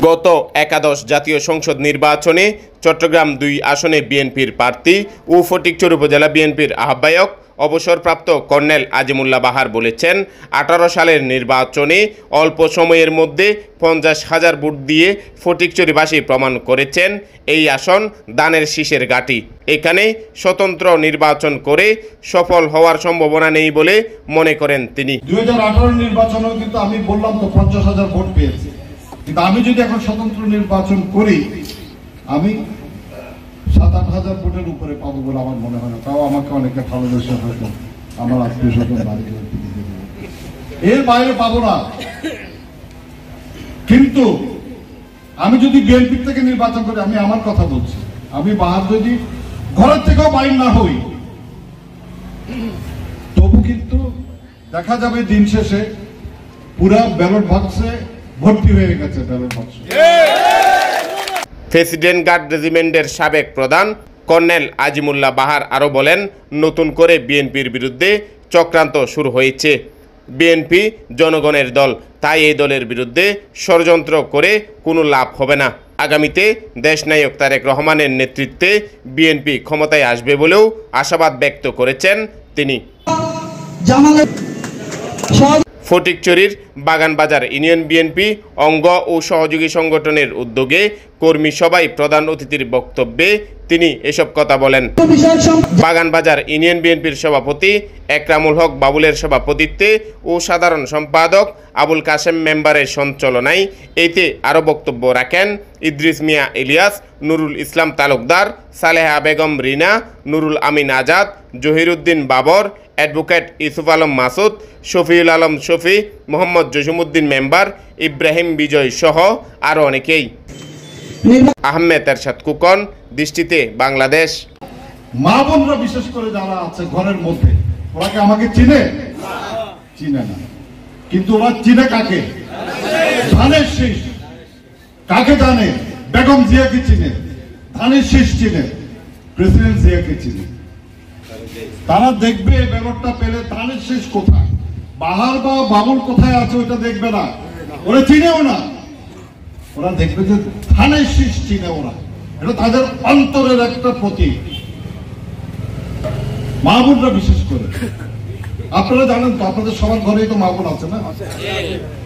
গত একাদশ জাতীয় সংসদ নির্বাচনে চট্টগ্রাম ২ আসনে বিএনপির প্রার্থী ও ফটিকছড়ি উপজেলা বিএনপির আহ্বায়ক অবসরপ্রাপ্ত কর্নেল আজিমুল্লাহ বাহার বলেছেন, ১৮ সালের নির্বাচনে অল্প সময়ের মধ্যে ৫০,০০০ ভোট দিয়ে ফটিকছড়িবাসী প্রমাণ করেছেন এই আসন দানের শীষের ঘাঁটি। এখানে স্বতন্ত্র নির্বাচন করে সফল হওয়ার সম্ভাবনা নেই বলে মনে করেন তিনি। ২০১৮ নির্বাচনেও কিন্তু আমি বললাম তো ৫০,০০০ ভোট পেয়েছি, কিন্তু আমি যদি এখন স্বতন্ত্র নির্বাচন করি আমি ৭-৮ ভোটের উপরে পাবো বলে আমার মনে হয় না। তাও আমাকে অনেকে ভালোবেসে হয়তো আমার আত্মীয় স্বজন বাড়ি এর বাইরে পাবো না। কিন্তু আমি যদি বিএনপি থেকে নির্বাচন করি, আমি আমার কথা বলছি, আমি বাহার যদি ঘরের থেকেও বাইর না হই তবু কিন্তু দেখা যাবে দিন শেষে পুরা ব্যালট বাক্সে ভর্তি হয়ে গেছে ব্যালট বাক্স। প্রেসিডেন্ট গার্ড রেজিমেন্টের সাবেক প্রধান কর্নেল আজিমুল্লাহ বাহার আরও বলেন, নতুন করে বিএনপির বিরুদ্ধে চক্রান্ত শুরু হয়েছে। বিএনপি জনগণের দল, তাই এই দলের বিরুদ্ধে ষড়যন্ত্র করে কোনো লাভ হবে না। আগামীতে দেশনায়ক তারেক রহমানের নেতৃত্বে বিএনপি ক্ষমতায় আসবে বলেও আশাবাদ ব্যক্ত করেছেন তিনি। ফটিকছড়ির বাগানবাজার ইউনিয়ন বিএনপি অঙ্গ ও সহযোগী সংগঠনের উদ্যোগে কর্মী সভায় প্রধান অতিথির বক্তব্যে তিনি এসব কথা বলেন। বাগানবাজার ইউনিয়ন বিএনপির সভাপতি একরামুল হক বাবুলের সভাপতিত্বে ও সাধারণ সম্পাদক আবুল কাশেম মেম্বারের সঞ্চালনায় এতে আরও বক্তব্য রাখেন ইদ্রিস মিয়া ইলিয়াস, নুরুল ইসলাম তালুকদার, সালেহা বেগম রিনা, নুরুল আমিন আজাদ, জহিরুদ্দিন বাবর, অ্যাডভোকেট ইউসুফ আলম মাসুদ, শফিউল আলম শফি, মোহাম্মদ জসিমউদ্দিন মেম্বার, ইব্রাহিম বিজয় সহ আরও অনেকেই। আহমেদ এরশাদ কুকন, দৃষ্টিতে বাংলাদেশ। মা বোনরা বিশেষ করে যারা আছে ঘরের মধ্যে, ওরা কি আমাকে চিনে? চিনে না, কিন্তু ওরা চিনে কাকে? ধানের শীষ। কাকে জানে? বেগম জিয়াকে চিনে, ধানের শীষ চিনে, প্রেসিডেন্ট জিয়াকে চিনে। তারা দেখবে ব্যাপারটা পেলে ধানের শীষ কোথায়, বাহার বা বাবুল কোথায় আছে ওইটা দেখবে না, ওরা চিনেও না। ওরা দেখবে যে ধানের শীষ চিনে ওরা, এটা তাদের অন্তরের একটা প্রতীক। মা বোনরা বিশেষ করে, আপনারা জানেন তো, আপনাদের সবার ঘরেই তো মা বোন আছে না?